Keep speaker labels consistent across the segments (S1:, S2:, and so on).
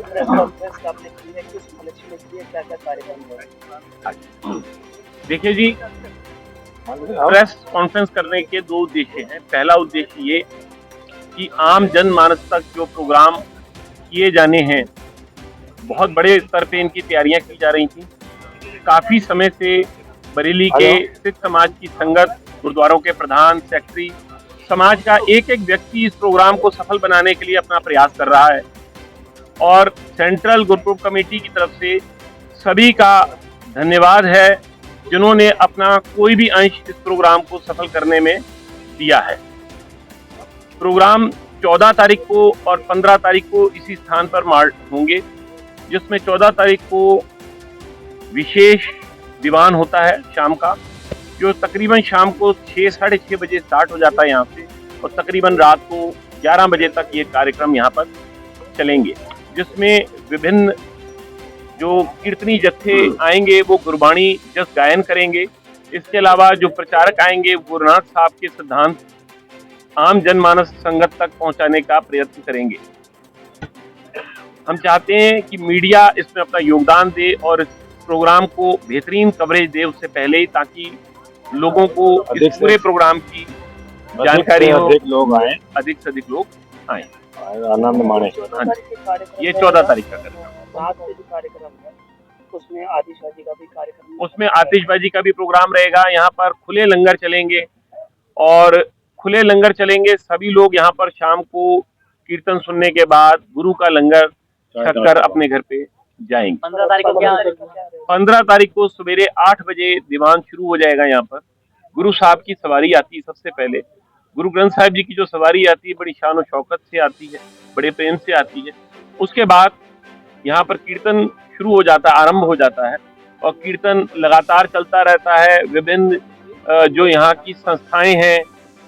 S1: Press conference आपने की है, किस उपलक्ष्य में की है, क्या-क्या कार्यक्रम है?
S2: देखिए जी, प्रेस कॉन्फ्रेंस करने के दो उद्देश्य हैं। पहला उद्देश्य ये कि आम जनमानस तक जो प्रोग्राम किए जाने हैं, बहुत बड़े स्तर पे इनकी तैयारियां की जा रही थी। काफी समय से बरेली के सिख समाज की संगत, गुरुद्वारों के प्रधान, सेक्रेटरी, समाज का एक एक व्यक्ति इस प्रोग्राम को सफल बनाने के लिए अपना प्रयास कर रहा है और सेंट्रल गुरुकुल कमेटी की तरफ से सभी का धन्यवाद है जिन्होंने अपना कोई भी अंश इस प्रोग्राम को सफल करने में दिया है। प्रोग्राम 14 तारीख को और 15 तारीख को इसी स्थान पर होंगे, जिसमें 14 तारीख को विशेष दीवान होता है शाम का, जो तकरीबन शाम को 6 साढ़े 6 बजे स्टार्ट हो जाता है यहाँ से और तकरीबन रात को 11 बजे तक ये कार्यक्रम यहाँ पर चलेंगे, जिसमें विभिन्न जो कीर्तनी जत्थे आएंगे वो गुरबाणी जस गायन करेंगे। इसके अलावा जो प्रचारक आएंगे गुरु नानक साहब के सिद्धांत आम जनमानस संगत तक पहुंचाने का प्रयत्न करेंगे। हम चाहते हैं कि मीडिया इसमें अपना योगदान दे और इस प्रोग्राम को बेहतरीन कवरेज दे उससे पहले ही, ताकि लोगों को इस पूरे प्रोग्राम की जानकारी हो, अधिक से अधिक लोग आए,
S1: आनंद माणे।
S2: ये 14 तारीख का कार्यक्रम,
S1: रात से जो कार्यक्रम है उसमें आतिशबाजी का भी कार्यक्रम,
S2: उसमें आतिशबाजी का भी प्रोग्राम रहेगा। यहाँ पर खुले लंगर चलेंगे और खुले लंगर चलेंगे। सभी लोग यहाँ पर शाम को कीर्तन सुनने के बाद गुरु का लंगर छककर अपने घर पे जाएंगे।
S1: 15 तारीख को क्या?
S2: 15 तारीख को सवेरे 8 बजे दीवान शुरू हो जाएगा। यहाँ पर गुरु साहब की सवारी आती है। सबसे पहले गुरु ग्रंथ साहिब जी की जो सवारी आती है बड़ी शान और शौकत से आती है, बड़े प्रेम से आती है। उसके बाद यहाँ पर कीर्तन शुरू हो जाता है, आरंभ हो जाता है और कीर्तन लगातार चलता रहता है। विभिन्न जो यहाँ की संस्थाएं हैं,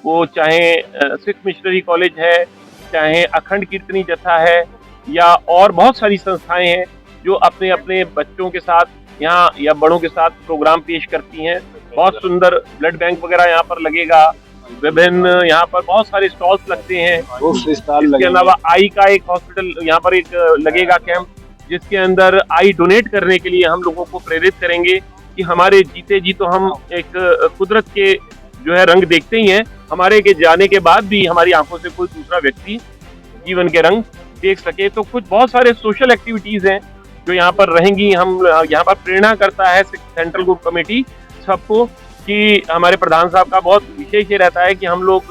S2: वो चाहे सिख मिशनरी कॉलेज है, चाहे अखंड कीर्तनी जत्था है, या और बहुत सारी संस्थाएं हैं जो अपने अपने बच्चों के साथ यहाँ या बड़ों के साथ प्रोग्राम पेश करती हैं। बहुत सुंदर ब्लड बैंक वगैरह यहाँ पर लगेगा। विभिन्न यहाँ पर बहुत सारे स्टॉल्स लगते हैं। इसके अलावा आई का एक हॉस्पिटल यहाँ पर एक लगेगा कैंप, जिसके अंदर आई डोनेट करने के लिए हम लोगों को प्रेरित करेंगे कि हमारे जीते जी तो हम एक कुदरत के जो है रंग देखते ही हैं, हमारे के जाने के बाद भी हमारी आंखों से कोई दूसरा व्यक्ति जीवन के रंग देख सके। तो कुछ बहुत सारे सोशल एक्टिविटीज हैं जो यहाँ पर रहेंगी। हम यहाँ पर प्रेरणा करता है सेंट्रल ग्रुप कमेटी सबको कि हमारे प्रधान साहब का बहुत विशेष ये रहता है कि हम लोग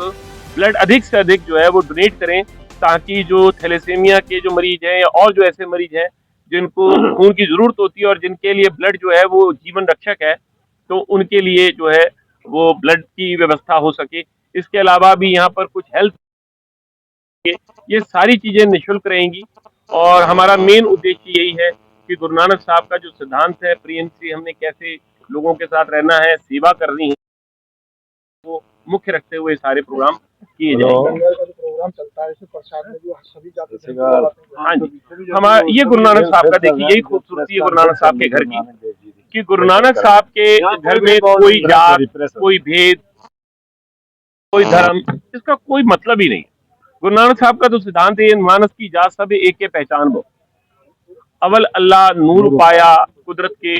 S2: ब्लड अधिक से अधिक जो है वो डोनेट करें, ताकि जो थैलेसीमिया के जो मरीज हैं या और जो ऐसे मरीज हैं जिनको खून की जरूरत होती है और जिनके लिए ब्लड जो है वो जीवन रक्षक है, तो उनके लिए जो है वो ब्लड की व्यवस्था हो सके। इसके अलावा भी यहाँ पर कुछ हेल्थ, ये सारी चीजें निःशुल्क रहेंगी और हमारा मेन उद्देश्य यही है कि गुरु नानक साहब का जो सिद्धांत है, प्रेम से हमने कैसे लोगों के साथ रहना है, सेवा करनी है, वो मुख्य रखते हुए सारे प्रोग्राम किए जाएंगे।
S1: प्रोग्राम चलता है इसमें प्रसाद में जो सभी जाते हैं।
S2: हाँ जी, हमारा ये गुरु नानक साहब का देखिए यही खूबसूरती है गुरु नानक साहब के घर की, कि गुरु नानक साहब के घर में कोई जात, कोई भेद, कोई धर्म, इसका कोई मतलब ही नहीं। गुरु नानक साहब का जो सिद्धांत है, मानस की जात सब एक के पहचान वो, अवल अल्लाह नूर पाया कुदरत के,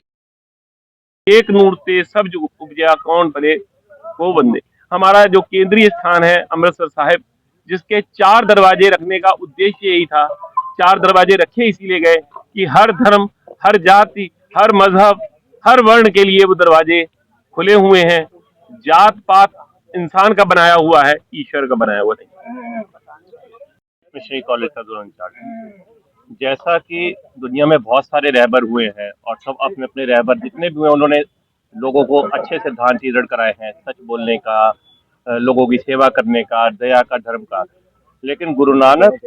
S2: एक नूर से सब जो उपजा कौन भले वो बंदे। हमारा जो केंद्रीय स्थान है अमृतसर साहिब, जिसके 4 दरवाजे रखने का उद्देश्य यही था। 4 दरवाजे रखे इसीलिए गए कि हर धर्म, हर जाति, हर मजहब, हर वर्ण के लिए वो दरवाजे खुले हुए हैं। जात पात इंसान का बनाया हुआ है, ईश्वर का बनाया हुआ नहीं। मिशनरी कॉलेज का जोन इंचार्ज, जैसा कि दुनिया में बहुत सारे रहबर हुए हैं और सब अपने अपने रहबर जितने भी हुए उन्होंने लोगों को अच्छे सिद्धांत दृढ़ कराए हैं, सच बोलने का, लोगों की सेवा करने का, दया का, धर्म का। लेकिन गुरु नानक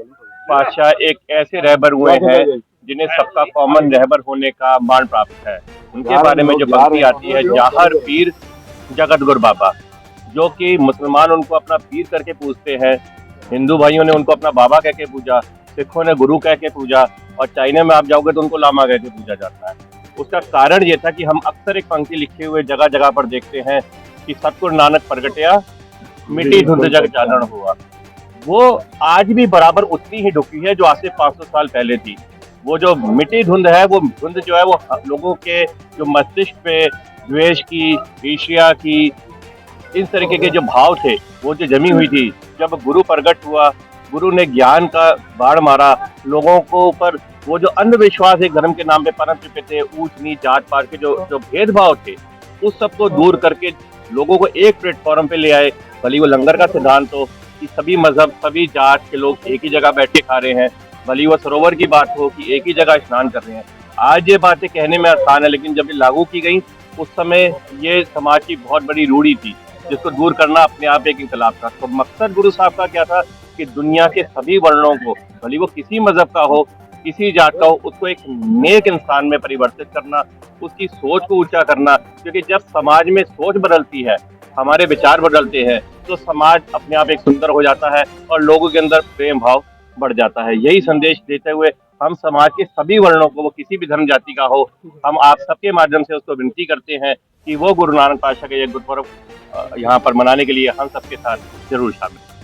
S2: पातशाह एक ऐसे रहबर हुए हैं जिन्हें सबका कॉमन रहबर होने का मान प्राप्त है। उनके बारे में जो पंक्ति आती है, जाहर पीर जगत गुरु बाबा, जो कि मुसलमान उनको अपना पीर करके पूजते हैं, हिंदू भाइयों ने उनको अपना बाबा कह के पूजा, सिखों ने गुरु कह के पूजा, और चाइना में आप जाओगे तो उनको लामा कह के पूजा जाता है। उसका कारण ये था कि हम अक्सर एक पंक्ति लिखे हुए जगह जगह पर देखते हैं कि सतगुरु नानक प्रगटया मिट्टी धुंध जग चानन हुआ। वो आज भी बराबर उतनी ही ढुकी है जो आज से 500 साल पहले थी। वो जो मिट्टी धुंध है, वो धुंध जो है वो लोगों के जो मस्तिष्क पे द्वेष की, ईर्ष्या की, इस तरीके के जो भाव थे वो जो जमी हुई थी, जब गुरु प्रकट हुआ, गुरु ने ज्ञान का बाढ़ मारा लोगों को ऊपर, वो जो अंधविश्वास एक धर्म के नाम पे पनप चुके थे, ऊंच नीच जात पात के जो जो भेदभाव थे, उस सबको दूर करके लोगों को एक प्लेटफॉर्म पे ले आए। भले वो लंगर का सिद्धांत हो कि सभी मजहब, सभी जात के लोग एक ही जगह बैठ के खा रहे हैं, भले वो सरोवर की बात हो कि एक ही जगह स्नान कर रहे हैं। आज ये बातें कहने में आसान है, लेकिन जब ये लागू की गई उस समय ये समाज की बहुत बड़ी रूढ़ी थी, जिसको दूर करना अपने आप एक इंकलाब था। तो मकसद गुरु साहब का क्या था कि दुनिया के सभी वर्णों को, भले वो किसी मजहब का हो, किसी जात का हो, उसको एक नेक इंसान में परिवर्तित करना, उसकी सोच को ऊंचा करना। क्योंकि जब समाज में सोच बदलती है, हमारे विचार बदलते हैं, तो समाज अपने आप एक सुंदर हो जाता है और लोगों के अंदर प्रेम भाव बढ़ जाता है। यही संदेश देते हुए हम समाज के सभी वर्णों को, वो किसी भी धर्म जाति का हो, हम आप सबके माध्यम से उसको विनती करते हैं कि वो गुरु नानक पातशाह के ये गुरुपर्व यहाँ पर मनाने के लिए हम सबके साथ जरूर शामिल।